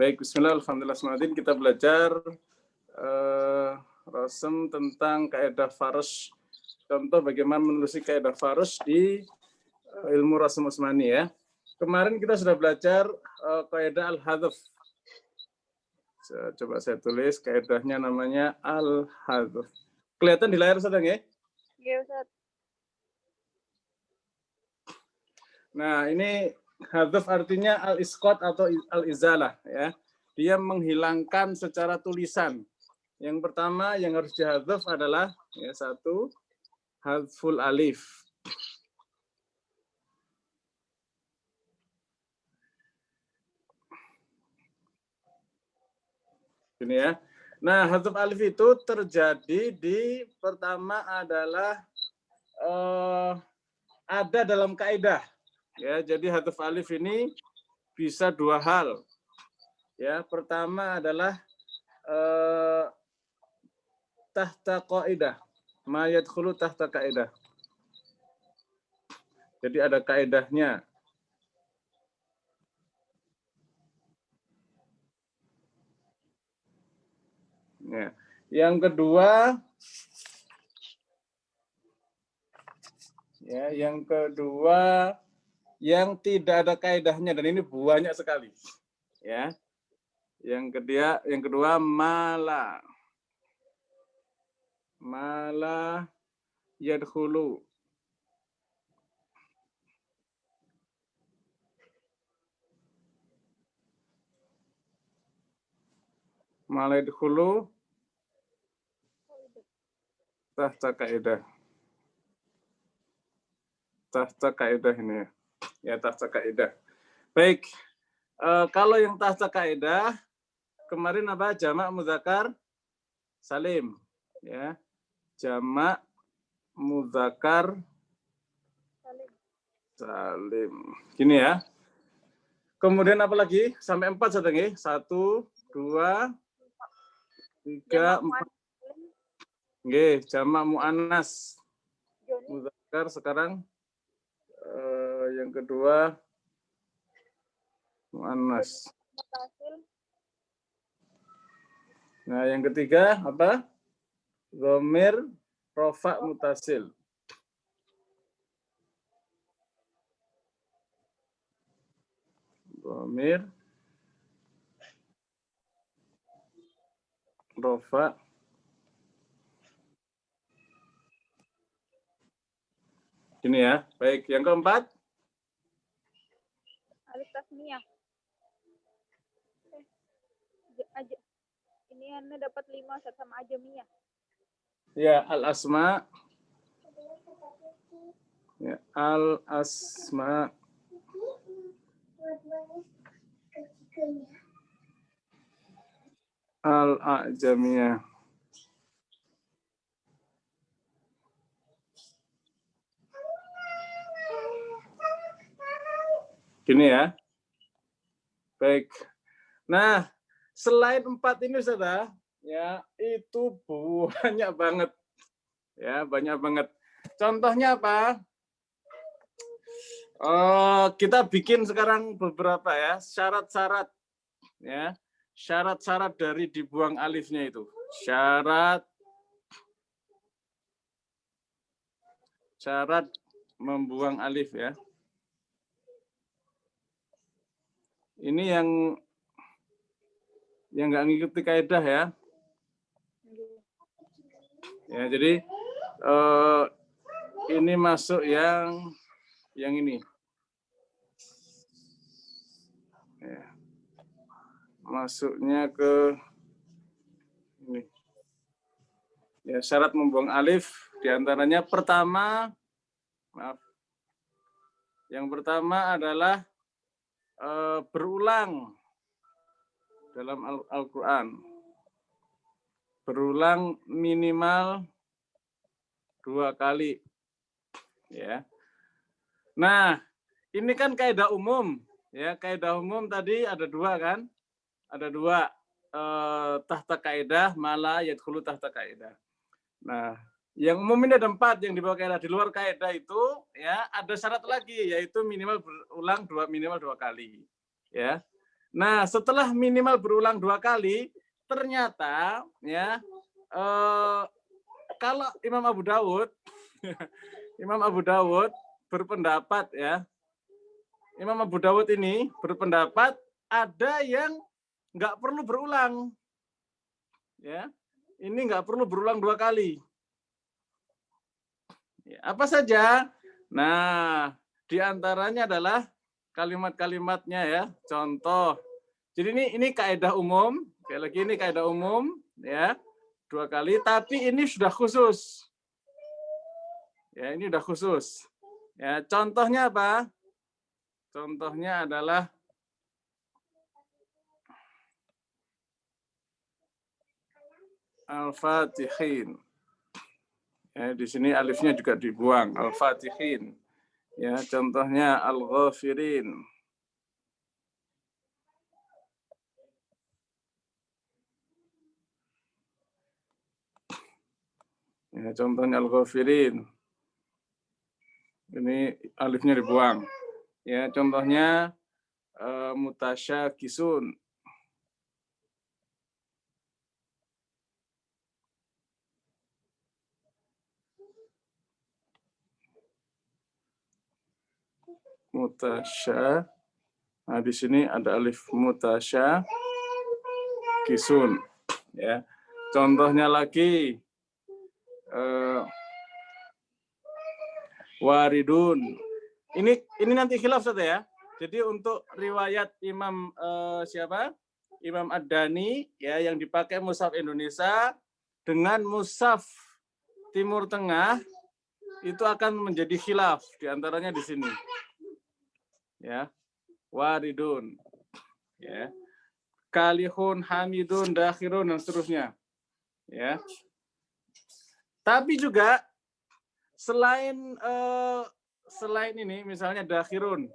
Baik, bismillah, alhamdulillah, semangatin. Kita belajar rasem tentang kaidah farsh. Contoh bagaimana menelusuri kaidah farsh di ilmu rasem Utsmani ya. Kemarin kita sudah belajar kaidah al-hadzf. Coba saya tulis kaidahnya, namanya al-hadzf. Kelihatan di layar sedang ya? Iya, Ustaz. Nah, ini hadzf artinya al-isqat atau al-izalah ya. Dia menghilangkan secara tulisan. Yang pertama yang harus dihadzf adalah ya, satu, hadzful alif. Ini ya. Nah, hadzf alif itu terjadi di pertama adalah ada dalam kaidah. Ya, jadi hadzf alif ini bisa dua hal. Ya, pertama adalah tahta qaidah. Ma yadkhulu tahta kaidah. Jadi ada kaidahnya. Ya. Yang kedua, yang tidak ada kaidahnya, dan ini banyak sekali. Ya. Yang kedua mala yadkhulu. Mala yadkhulu tahta kaidah. Tahta kaidah ini ya, tahta kaidah. Baik, kalau yang tahta kaidah kemarin apa? Jamak muzakkar salim ya. Jamak muzakkar salim. Gini ya. Kemudian apa lagi? Sampai 4 sedang ya. 1, 2, 3, 4. Nggih, jamak muannas muzakkar sekarang. Yang kedua muannas. Nah, yang ketiga apa? Dhamir rofa mutasil. Dhamir rofa ini ya. Baik, yang keempat Alif tasniyah. Ini Anda dapat 5 sama ajamiyah. ya, al-asma. Ya, al-asma. Al-ajamiyah. Gini ya. Baik. Nah, selain 4 ini saudara, ya itu banyak banget. Ya, banyak banget. Contohnya apa? Kita bikin sekarang beberapa ya, syarat-syarat ya. Syarat-syarat dari dibuang alifnya itu. Syarat membuang alif ya. Ini yang nggak ngikuti kaidah ya. Ya, jadi ini masuk yang ini. Ya. Masuknya ke ini. Ya, syarat membuang alif diantaranya pertama, yang pertama adalah berulang dalam Al-Quran. Berulang minimal 2 kali. Ya. Nah, ini kan kaidah umum. Ya, kaidah umum tadi ada 2 kan? Ada 2. Tahta kaidah, mala yadkhulu tahta kaidah. Nah, yang umum ini ada 4 yang di bawah kaidah. Di luar kaidah itu ya ada syarat lagi, yaitu minimal berulang minimal 2 kali. Ya. Nah, setelah minimal berulang 2 kali, ternyata ya kalau Imam Abu Dawud Imam Abu Dawud berpendapat ya, Imam Abu Dawud ini berpendapat ada yang nggak perlu berulang. Ya, ini nggak perlu berulang 2 kali. Ya, apa saja? Nah, diantaranya adalah kalimat-kalimatnya ya. Contoh. Jadi ini kaidah umum. Sekali lagi ini kaidah umum ya. 2 kali, tapi ini sudah khusus. Ya, ini sudah khusus. Ya, contohnya apa? Contohnya adalah Al-Fatihin. Ya, di sini alifnya juga dibuang. Al-Fatihin. Ya, contohnya Al-Ghafirin. Ya, contohnya Al-Ghafirin. Ini alifnya dibuang. Ya, contohnya Mutasyakisun. Mutasya. Nah, di sini ada alif mutasyakisun. Ya. Contohnya lagi waridun. Ini nanti khilaf saja ya. Jadi untuk riwayat Imam siapa? Imam Ad-Dani ya yang dipakai mushaf Indonesia dengan mushaf Timur Tengah itu akan menjadi khilaf di antaranya di sini. Ya. Waridun. Ya. Kalihun, hamidun, dakhirun dan seterusnya. Ya. Tapi juga selain ini misalnya dakhirun.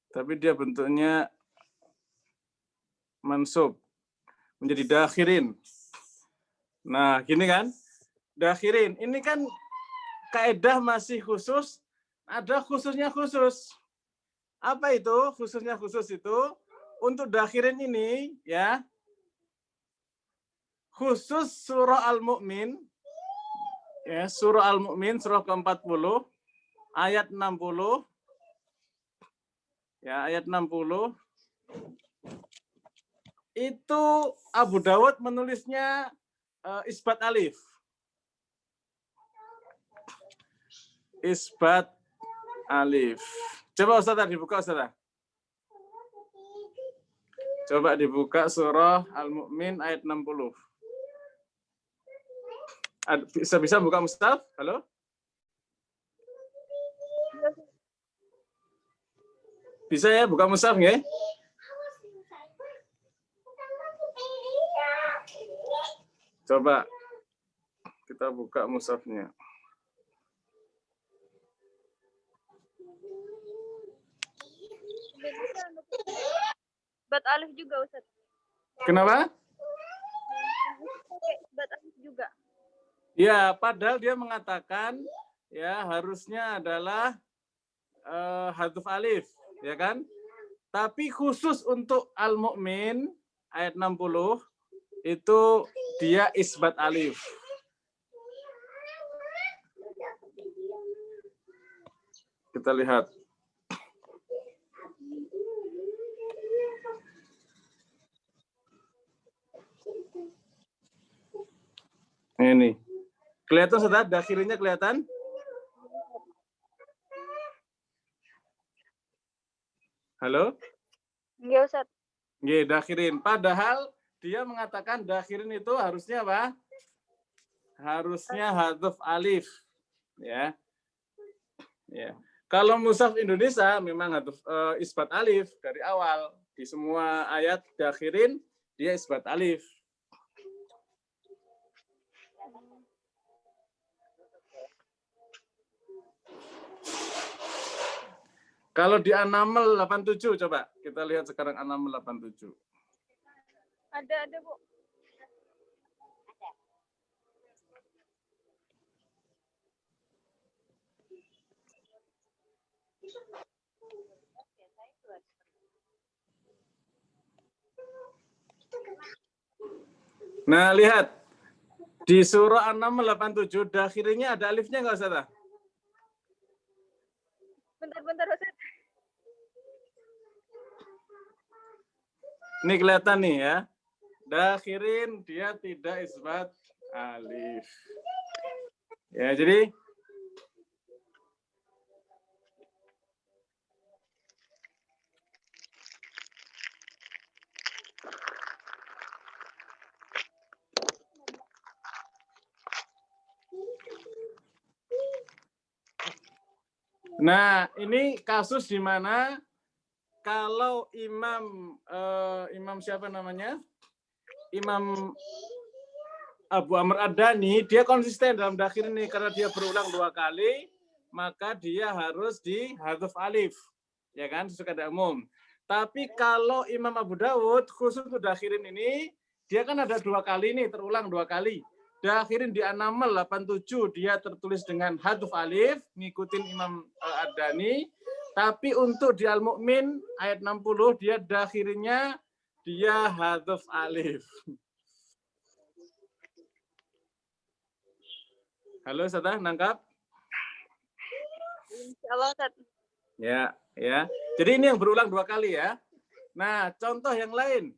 Tapi dia bentuknya mansub menjadi dakhirin. Nah, gini kan? Dakhirin. Ini kan kaidah masih khusus, ada khususnya khusus. Apa itu? Khususnya khusus itu untuk dakhirin ini ya. Khusus surah Al-Mu'min ya, surah Al-Mu'min surah ke-40 ayat 60 ya, ayat 60 itu Abu Dawud menulisnya isbat alif. Isbat alif. Coba Ustaz dibuka Ustaz. Coba dibuka surah Al-Mu'min ayat 60. Bisa buka mushaf? Halo? Bisa ya buka mushaf nggih? Coba kita buka mushafnya. Isbat alif juga Ustaz. Kenapa? Isbat alif juga. Ya, padahal dia mengatakan ya harusnya adalah haduf alif, ya kan? Tapi khusus untuk Al-Mu'min ayat 60 itu dia isbat alif. Kita lihat. Ini. Kelihatan Ustaz, dakhirnya kelihatan? Halo? Nggih Ustaz. Nggih, dakhirin. Padahal dia mengatakan dakhirin itu harusnya apa? Harusnya haduf alif. Ya. Ya. Kalau mushaf Indonesia memang haduf isbat alif dari awal. Di semua ayat dakhirin dia isbat alif. Kalau di An-Naml 87 coba kita lihat sekarang An-Naml 87. Ada Bu. Nah, lihat. Di surah An-Naml 87, dakhirinya ada alifnya nggak, Ustazah? Bentar, Ustaz. Ini kelihatan nih ya. Dakhirin dia tidak isbat alif. Ya, jadi nah, ini kasus di mana kalau Imam siapa namanya? Imam Abu Amr Ad-Dani, dia konsisten dalam dakhir ini karena dia berulang 2 kali, maka dia harus dihadzaf alif. Ya kan, sesuai kaidah umum. Tapi kalau Imam Abu Dawud khusus untuk dakhirin ini, dia kan ada 2 kali nih, terulang 2 kali. Dakhirin di An-Naml 87 dia tertulis dengan hadzaf alif, ngikutin Imam Ad-Dani. Tapi untuk di Al-Mu'min ayat 60 dia dakhirinnya dia hadzaf alif. Halo, Ustazah, nangkap? Insyaallah, Ustaz. Ya, ya. Jadi ini yang berulang 2 kali ya. Nah, contoh yang lain.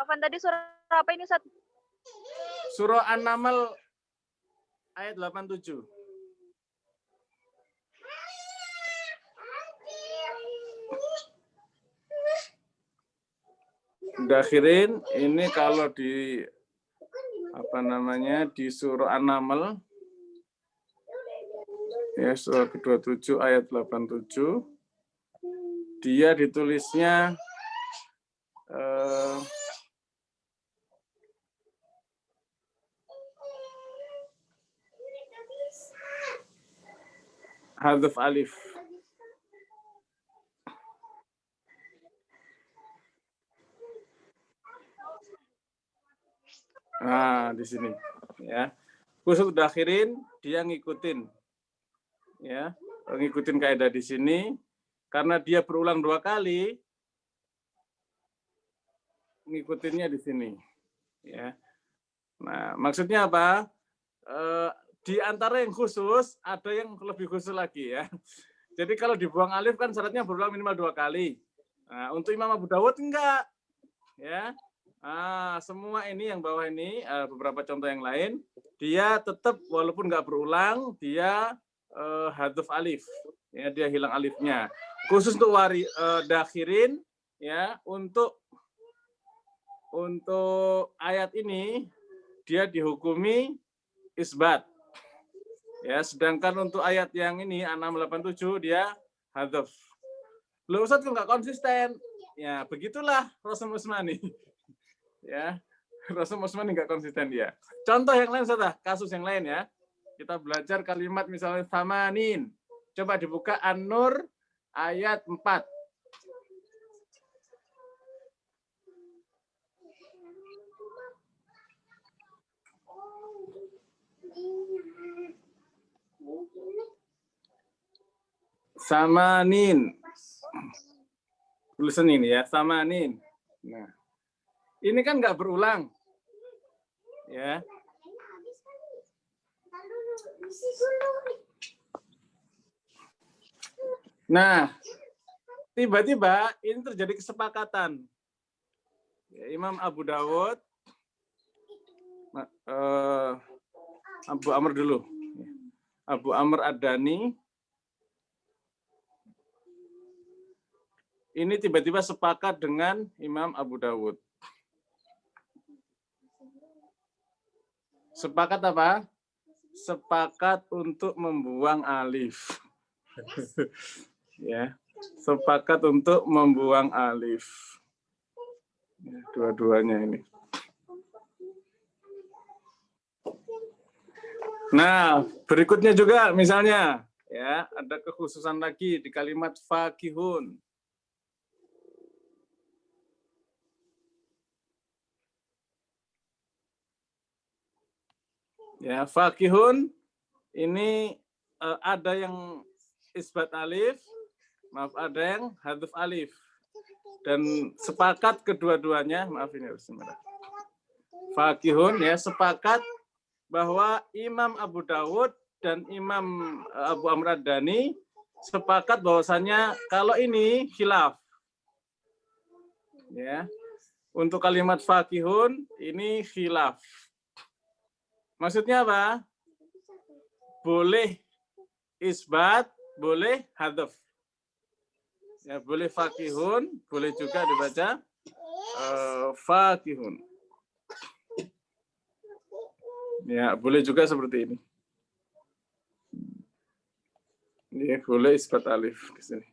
Apaan tadi surah apa ini, Ustaz? Surah An-Naml ayat 87. Dakhirin ini kalau di di surah An-Naml ya, surah ke-27 ayat 87 dia ditulisnya hadzaf alif. Nah, di sini ya. Khusus dakhirin dia ngikutin ya, ngikutin kaidah di sini karena dia berulang 2 kali ngikutinnya di sini ya. Nah, maksudnya apa? Di antara yang khusus ada yang lebih khusus lagi ya. Jadi kalau dibuang alif kan syaratnya berulang minimal 2 kali. Nah, untuk Imam Abu Dawud enggak ya. Semua ini yang bawah ini beberapa contoh yang lain dia tetap walaupun enggak berulang dia hadzaf alif ya, dia hilang alifnya. Khusus untuk dakhirin ya, untuk ayat ini dia dihukumi isbat. Ya, sedangkan untuk ayat yang ini An-Naml 87 dia hadzaf. Loh, Ustaz kok nggak konsisten? Ya, begitulah Rasul Utsmani. Ya, Rasul Utsmani nggak konsisten dia. Contoh yang lain, Ustaz, kasus yang lain ya. Kita belajar kalimat misalnya samanin. Coba dibuka An-Nur ayat 4. Samanin. Tulisan ini ya, samanin. Nah, ini kan nggak berulang. Ya. Nah, tiba-tiba ini terjadi kesepakatan. Ya, Imam Abu Dawud, Abu Amr dulu. Abu Amr Ad-Dani ini tiba-tiba sepakat dengan Imam Abu Dawud. Sepakat apa? Sepakat untuk membuang alif. Ya, sepakat untuk membuang alif. Ya, dua-duanya ini. Nah, berikutnya juga misalnya ya, ada kekhususan lagi di kalimat fakihun. Ya, fakihun ini ada yang isbat alif, maaf ada yang hadf alif. Dan sepakat kedua-duanya, maaf ini harus merah. Fakihun ya, sepakat bahwa Imam Abu Dawud dan Imam Abu Amr Ad-Dani sepakat bahwasannya kalau ini khilaf. Ya. Untuk kalimat fakihun ini khilaf. Maksudnya apa? Boleh isbat, boleh hadaf. Ya, boleh fakihun, boleh juga dibaca fakihun. Ya, boleh juga seperti ini. Ini boleh isbat alif di sini.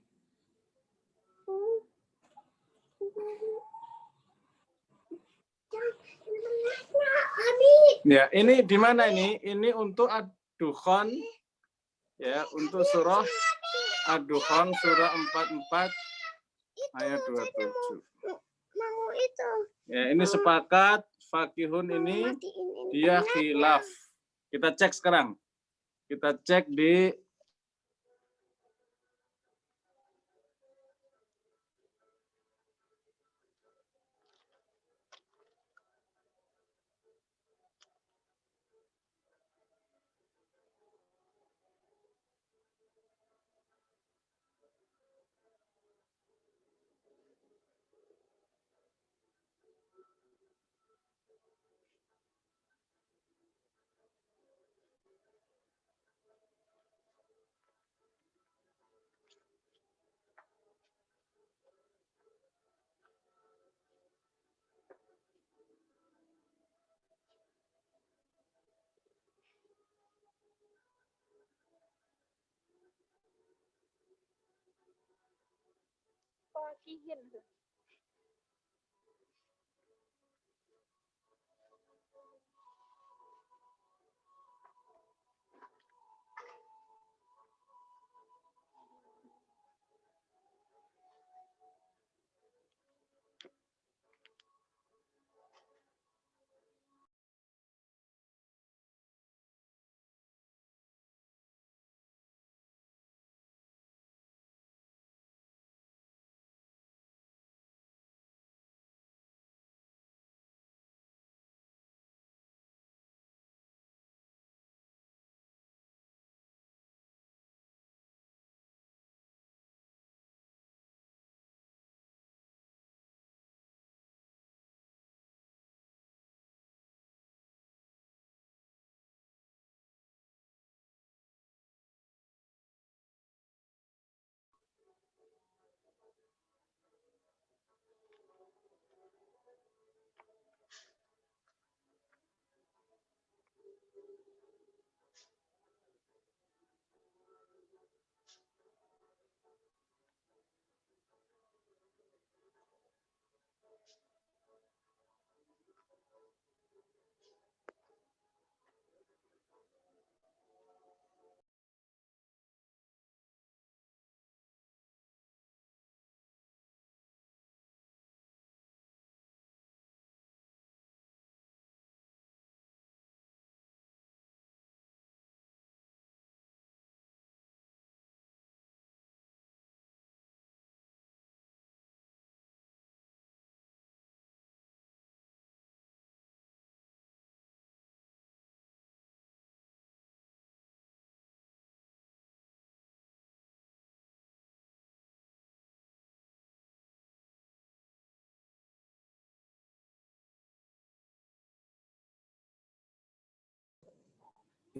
Ya, ini di mana ini? Ini untuk ad-dukhan. Ya, untuk surah ad-dukhan surah 44 ayat 27. Ya, ini sepakat fakihun ini dia khilaf. Kita cek sekarang. Kita cek di Fakihin.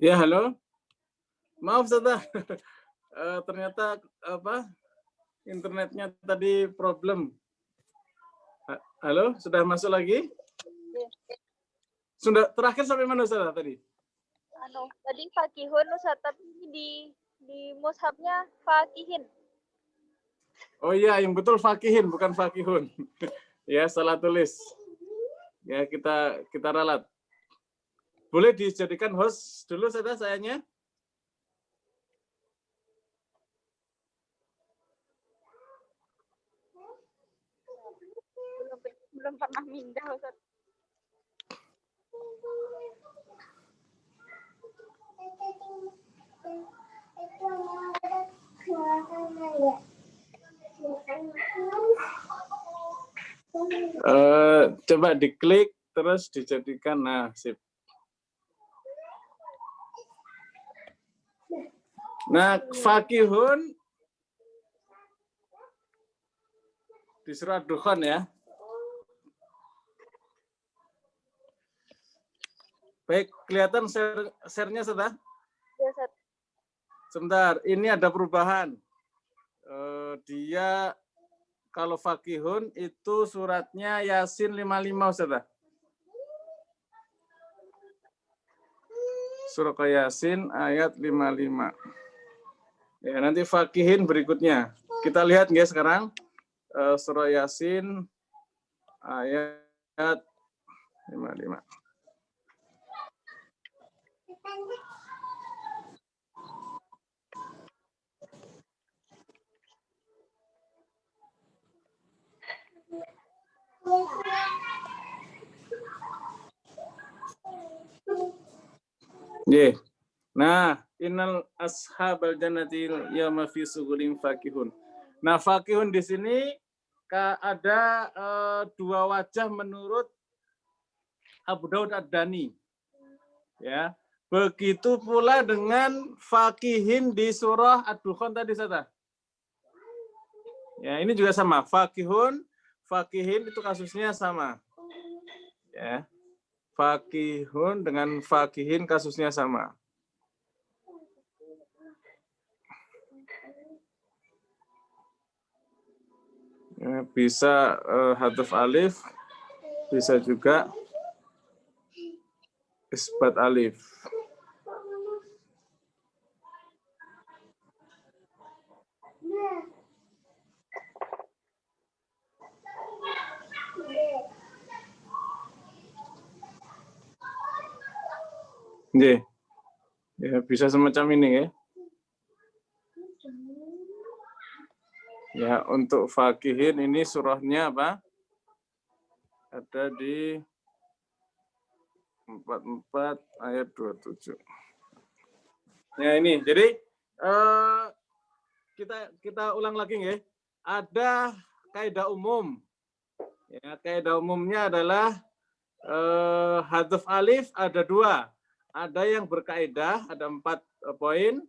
ya halo. Maaf Ustaz. Ternyata apa? Internetnya tadi problem. Halo, sudah masuk lagi? Sudah terakhir sampai mana Ustaz tadi? Tadi fakihun Ustaz, tapi di mushafnya fakihin. Oh iya, yang betul fakihin bukan fakihun. Ya, salah tulis. Ya, kita ralat. Boleh dijadikan host dulu sayanya? Belum pernah mindah Ustaz. Coba diklik terus dijadikan nasib. Nah, fakihun di surah Dukhan ya. Baik, kelihatan share-nya sudah? Ya, Ustaz. Sebentar, ini ada perubahan. Dia kalau fakihun itu suratnya Yasin 55 Ustaz. Surah Yasin ayat 55. Ya, nanti fakihin berikutnya. Kita lihat ya sekarang surah Yasin ayat 55. Yeah. Nah, innal ashabal jannati yawma fi sugurin fakihun. Nah, fakihun di sini ada dua wajah menurut Abu Daud Ad-Dani. Ya. Begitu pula dengan fakihin di surah Ad-Dukhan tadi Ustaz. Ya, ini juga sama. Fakihun, fakihin itu kasusnya sama. Ya. Fakihun dengan fakihin kasusnya sama. Ya, bisa hadaf alif, bisa juga isbat alif. Ya, bisa semacam ini ya. Ya, untuk fakihin ini surahnya apa? Ada di 44 ayat 27. Ya ini, jadi kita ulang lagi ya. Ada kaidah umum. Ya, kaidah umumnya adalah hadaf alif ada dua. Ada yang berkaidah, ada 4 poin.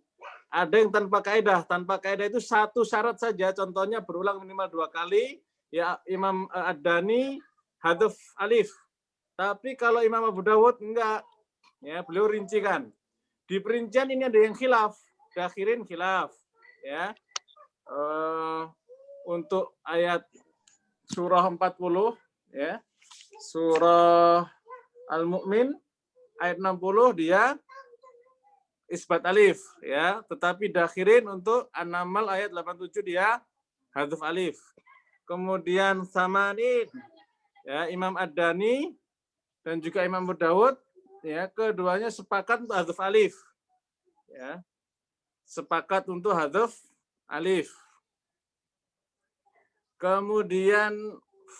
Ada yang tanpa kaidah. Tanpa kaidah itu satu syarat saja. Contohnya berulang minimal 2 kali. Ya Imam Ad-Dani hadaf alif. Tapi kalau Imam Abu Dawud enggak. Ya, beliau rincikan. Di perincian ini ada yang khilaf. Dakhirin khilaf. Ya. Untuk ayat surah 40 ya. Surah Al-Mu'min ayat 60 dia isbat alif ya, tetapi dakhirin untuk An-Naml ayat 87 dia hadaf alif. Kemudian Samanin ya, Imam Ad-Dani dan juga Imam Abu Dawud ya, keduanya sepakat untuk hadaf alif. Ya. Sepakat untuk hadaf alif. Kemudian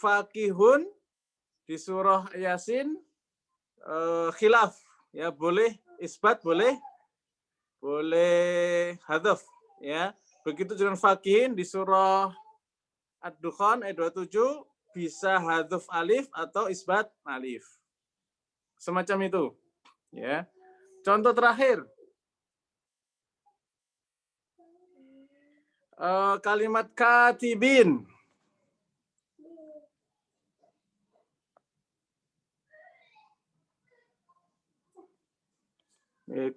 fakihun di surah Yasin khilaf ya, boleh isbat, boleh hadaf ya. Begitu dengan fakihin di surah Ad-Dukhan ayat 27 bisa hadaf alif atau isbat alif. Semacam itu ya. Contoh terakhir kalimat katibin.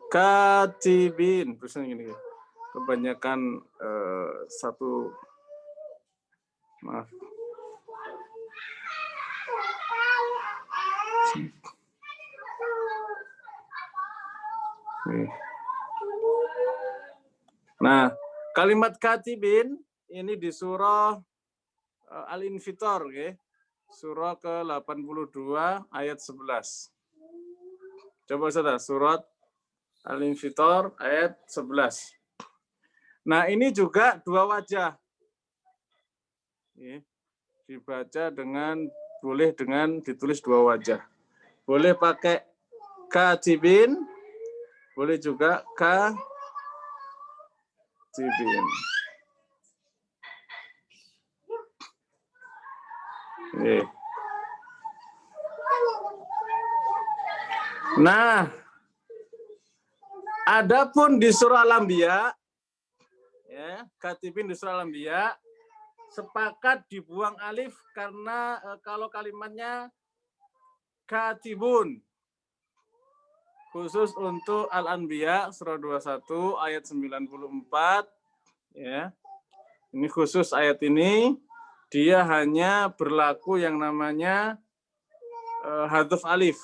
Katibin, terusnya gini. Kebanyakan satu, maaf. Nah, kalimat katibin ini di surah Al-Infitar, okay? Surah ke-82 ayat 11. Coba saudara, surat Al-Infitar ayat 11. Nah, ini juga dua wajah. Dibaca dengan, boleh dengan ditulis dua wajah. Boleh pakai katibin, boleh juga katibin. Nah, adapun di surah Al-Anbiya, ya, katibin di surah Al-Anbiya sepakat dibuang alif karena kalau kalimatnya katibun, khusus untuk Al-Anbiya surah 21 ayat 94, ya. Ini khusus ayat ini, dia hanya berlaku yang namanya hadzuf alif.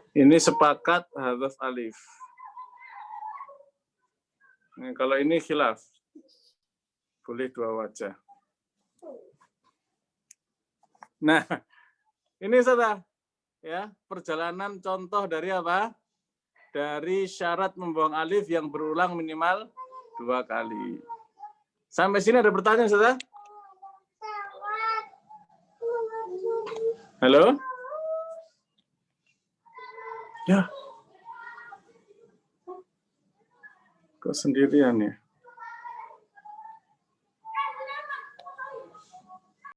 Ini sepakat hadzuf alif. Nah, kalau ini khilaf. Boleh dua wajah. Nah, ini saudara, ya, perjalanan contoh dari apa? Dari syarat membuang alif yang berulang minimal 2 kali. Sampai sini ada pertanyaan, saudara? Halo? Ya. Kok sendirian ya?